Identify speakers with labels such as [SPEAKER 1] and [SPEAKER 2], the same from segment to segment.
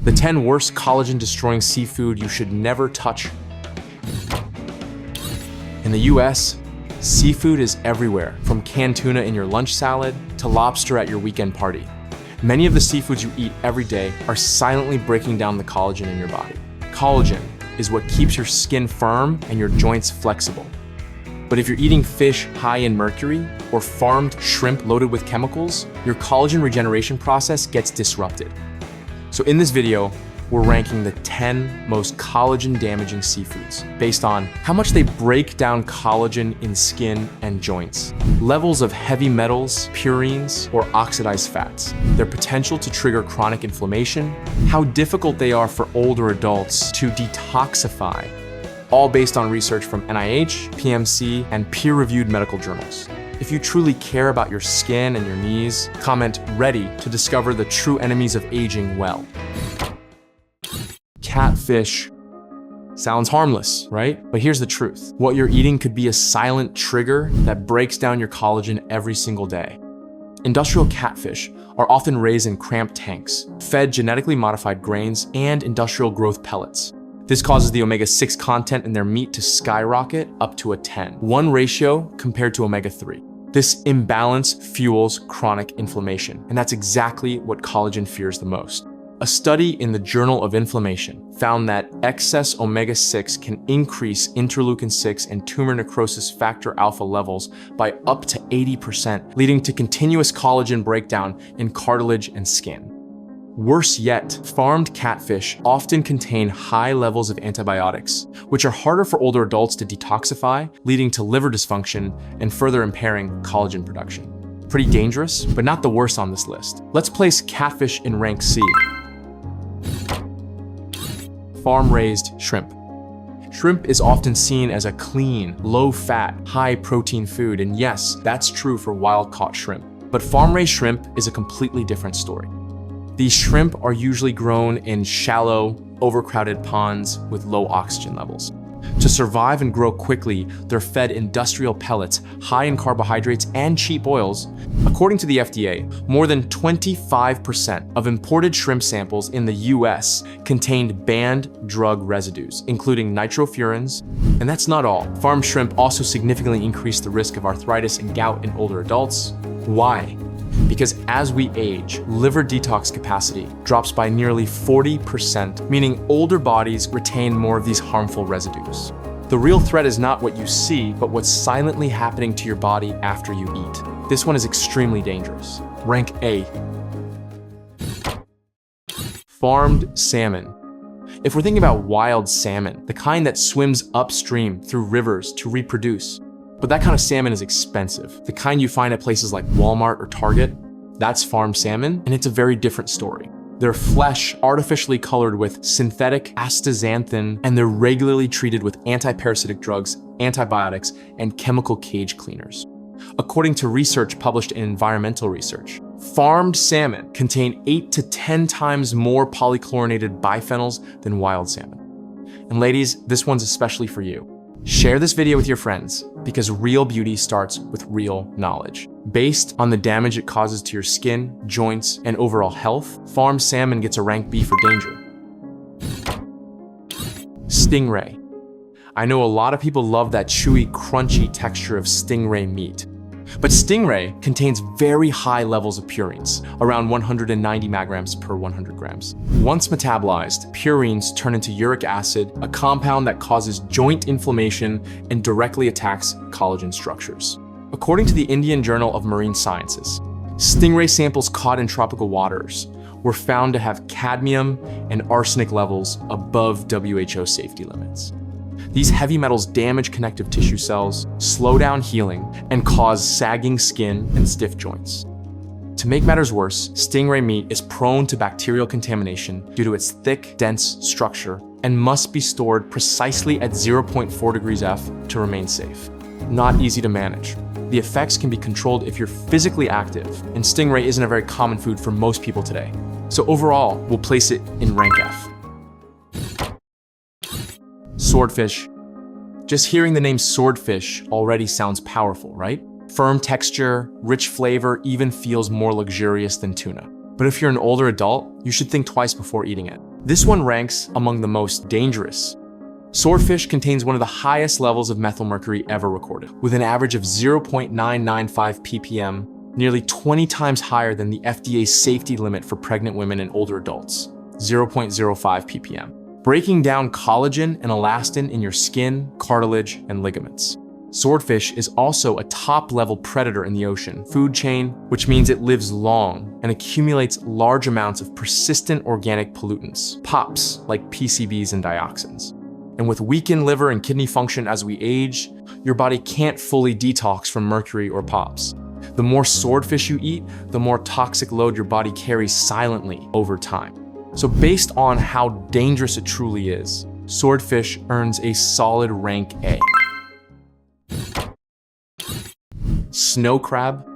[SPEAKER 1] The 10 worst collagen-destroying seafood you should never touch. In the US, seafood is everywhere, from canned tuna in your lunch salad to lobster at your weekend party. Many of the seafoods you eat every day are silently breaking down the collagen in your body. Collagen is what keeps your skin firm and your joints flexible. But if you're eating fish high in mercury or farmed shrimp loaded with chemicals, your collagen regeneration process gets disrupted. So in this video, we're ranking the 10 most collagen-damaging seafoods based on how much they break down collagen in skin and joints, levels of heavy metals, purines, or oxidized fats, their potential to trigger chronic inflammation, how difficult they are for older adults to detoxify, all based on research from NIH, PMC, and peer-reviewed medical journals. If you truly care about your skin and your knees, comment "ready" to discover the true enemies of aging well. Catfish. Sounds harmless, right? But here's the truth. What you're eating could be a silent trigger that breaks down your collagen every single day. Industrial catfish are often raised in cramped tanks, fed genetically modified grains and industrial growth pellets. This causes the omega-6 content in their meat to skyrocket up to a 10:1 ratio compared to omega-3. This imbalance fuels chronic inflammation, and that's exactly what collagen fears the most. A study in the Journal of Inflammation found that excess omega-6 can increase interleukin-6 and tumor necrosis factor alpha levels by up to 80%, leading to continuous collagen breakdown in cartilage and skin. Worse yet, farmed catfish often contain high levels of antibiotics, which are harder for older adults to detoxify, leading to liver dysfunction and further impairing collagen production. Pretty dangerous, but not the worst on this list. Let's place catfish in rank C. Farm-raised shrimp. Shrimp is often seen as a clean, low-fat, high-protein food, and yes, that's true for wild-caught shrimp. But farm-raised shrimp is a completely different story. These shrimp are usually grown in shallow, overcrowded ponds with low oxygen levels. To survive and grow quickly, they're fed industrial pellets high in carbohydrates and cheap oils. According to the FDA, more than 25% of imported shrimp samples in the US contained banned drug residues, including nitrofurans. And that's not all. Farm shrimp also significantly increase the risk of arthritis and gout in older adults. Why? Because as we age, liver detox capacity drops by nearly 40%, meaning older bodies retain more of these harmful residues. The real threat is not what you see, but what's silently happening to your body after you eat. This one is extremely dangerous. Rank A. Farmed salmon. If we're thinking about wild salmon, the kind that swims upstream through rivers to reproduce, but that kind of salmon is expensive. The kind you find at places like Walmart or Target, that's farmed salmon, and it's a very different story. Their flesh artificially colored with synthetic astaxanthin, and they're regularly treated with anti-parasitic drugs, antibiotics, and chemical cage cleaners. According to research published in Environmental Research, farmed salmon contain 8 to 10 times more polychlorinated biphenyls than wild salmon. And ladies, this one's especially for you. Share this video with your friends because real beauty starts with real knowledge. Based on the damage it causes to your skin, joints, and overall health, farmed salmon gets a rank B for danger. Stingray. I know a lot of people love that chewy, crunchy texture of stingray meat. But stingray contains very high levels of purines, around 190 micrograms per 100 grams. Once metabolized, purines turn into uric acid, a compound that causes joint inflammation and directly attacks collagen structures. According to the Indian Journal of Marine Sciences, stingray samples caught in tropical waters were found to have cadmium and arsenic levels above WHO safety limits. These heavy metals damage connective tissue cells, slow down healing, and cause sagging skin and stiff joints. To make matters worse, stingray meat is prone to bacterial contamination due to its thick, dense structure and must be stored precisely at 0.4 degrees F to remain safe. Not easy to manage. The effects can be controlled if you're physically active, and stingray isn't a very common food for most people today. So overall, we'll place it in rank F. Swordfish. Just hearing the name swordfish already sounds powerful, right? Firm texture, rich flavor, even feels more luxurious than tuna. But if you're an older adult, you should think twice before eating it. This one ranks among the most dangerous. Swordfish contains one of the highest levels of methylmercury ever recorded, with an average of 0.995 ppm, nearly 20 times higher than the FDA's safety limit for pregnant women and older adults, 0.05 ppm, breaking down collagen and elastin in your skin, cartilage, and ligaments. Swordfish is also a top-level predator in the ocean food chain, which means it lives long and accumulates large amounts of persistent organic pollutants, POPs, like PCBs and dioxins. And with weakened liver and kidney function as we age, your body can't fully detox from mercury or POPs. The more swordfish you eat, the more toxic load your body carries silently over time. So based on how dangerous it truly is, swordfish earns a solid rank A. Snow crab.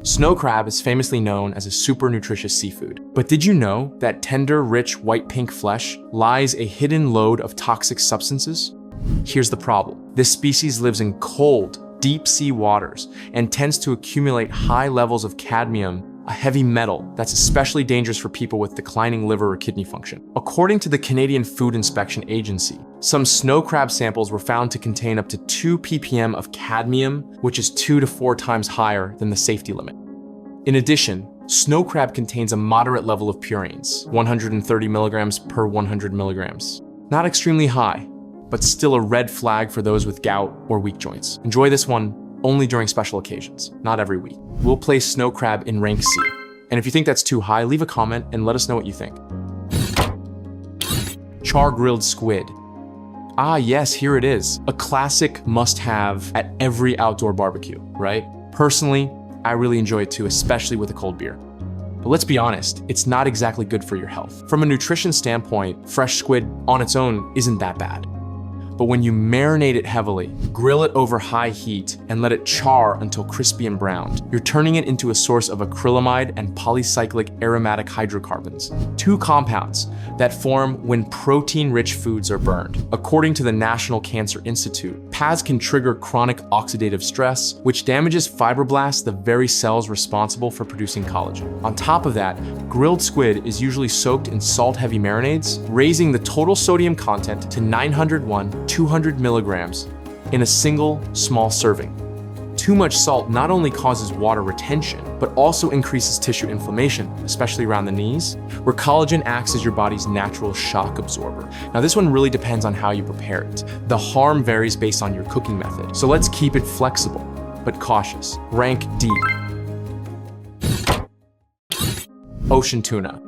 [SPEAKER 1] Snow crab is famously known as a super nutritious seafood. But did you know that tender, rich, white-pink flesh lies a hidden load of toxic substances? Here's the problem. This species lives in cold, deep sea waters and tends to accumulate high levels of cadmium, a heavy metal that's especially dangerous for people with declining liver or kidney function. According to the Canadian Food Inspection Agency, some snow crab samples were found to contain up to 2 ppm of cadmium, which is 2 to 4 times higher than the safety limit. In addition, snow crab contains a moderate level of purines, 130 milligrams per 100 milligrams. Not extremely high, but still a red flag for those with gout or weak joints. Enjoy this one only during special occasions, not every week. We'll place snow crab in rank C. And if you think that's too high, leave a comment and let us know what you think. Char-grilled squid. Ah yes, here it is. A classic must-have at every outdoor barbecue, right? Personally, I really enjoy it too, especially with a cold beer. But let's be honest, it's not exactly good for your health. From a nutrition standpoint, fresh squid on its own isn't that bad. But when you marinate it heavily, grill it over high heat, and let it char until crispy and browned, you're turning it into a source of acrylamide and polycyclic aromatic hydrocarbons, two compounds that form when protein-rich foods are burned. According to the National Cancer Institute, PAS can trigger chronic oxidative stress, which damages fibroblasts, the very cells responsible for producing collagen. On top of that, grilled squid is usually soaked in salt-heavy marinades, raising the total sodium content to 200 milligrams in a single small serving. Too much salt not only causes water retention, but also increases tissue inflammation, especially around the knees, where collagen acts as your body's natural shock absorber. Now, this one really depends on how you prepare it. The harm varies based on your cooking method, so let's keep it flexible, but cautious. Rank D. Ocean tuna.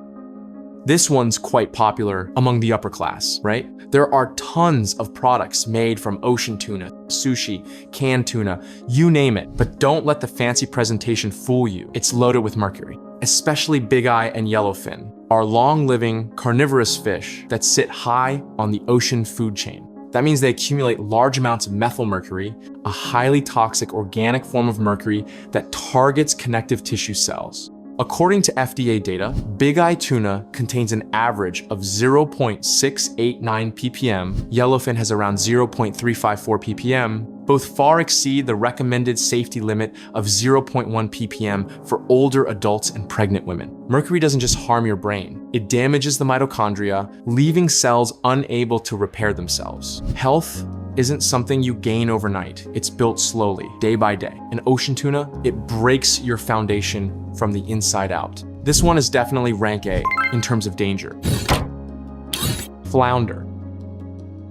[SPEAKER 1] This one's quite popular among the upper class, right? There are tons of products made from ocean tuna, sushi, canned tuna, you name it. But don't let the fancy presentation fool you. It's loaded with mercury, especially big eye and yellowfin are long-living carnivorous fish that sit high on the ocean food chain. That means they accumulate large amounts of methylmercury, a highly toxic organic form of mercury that targets connective tissue cells. According to FDA data, big eye tuna contains an average of 0.689 ppm, yellowfin has around 0.354 ppm, both far exceed the recommended safety limit of 0.1 ppm for older adults and pregnant women. Mercury doesn't just harm your brain, it damages the mitochondria, leaving cells unable to repair themselves. Health isn't something you gain overnight. It's built slowly, day by day. And ocean tuna, it breaks your foundation from the inside out. This one is definitely rank A in terms of danger. Flounder.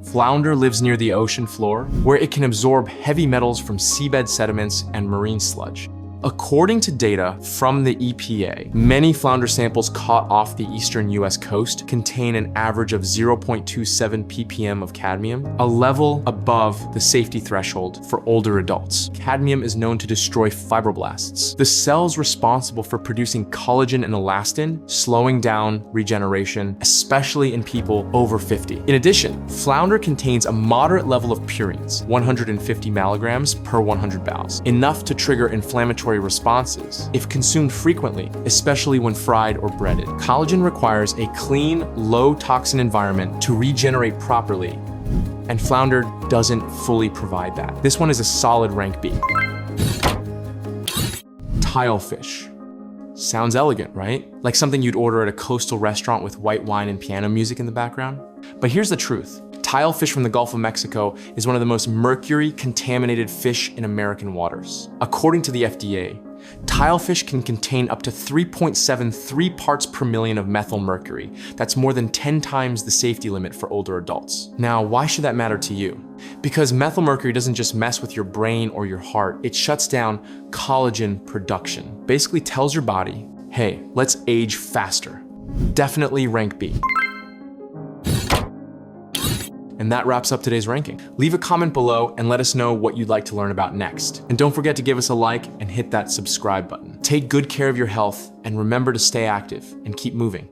[SPEAKER 1] Flounder lives near the ocean floor, where it can absorb heavy metals from seabed sediments and marine sludge. According to data from the EPA, many flounder samples caught off the eastern US coast contain an average of 0.27 ppm of cadmium, a level above the safety threshold for older adults. Cadmium is known to destroy fibroblasts, the cells responsible for producing collagen and elastin, slowing down regeneration, especially in people over 50. In addition, flounder contains a moderate level of purines, 150 milligrams per 100 bowels, enough to trigger inflammatory responses if consumed frequently, especially when fried or breaded. Collagen requires a clean, low-toxin environment to regenerate properly, and flounder doesn't fully provide that. This one is a solid rank B. Tilefish. Sounds elegant, right? Like something you'd order at a coastal restaurant with white wine and piano music in the background. But here's the truth. Tilefish from the Gulf of Mexico is one of the most mercury-contaminated fish in American waters. According to the FDA, tilefish can contain up to 3.73 parts per million of methyl mercury. That's more than 10 times the safety limit for older adults. Now, why should that matter to you? Because methyl mercury doesn't just mess with your brain or your heart, it shuts down collagen production. Basically tells your body, hey, let's age faster. Definitely rank B. And that wraps up today's ranking. Leave a comment below and let us know what you'd like to learn about next. And don't forget to give us a like and hit that subscribe button. Take good care of your health and remember to stay active and keep moving.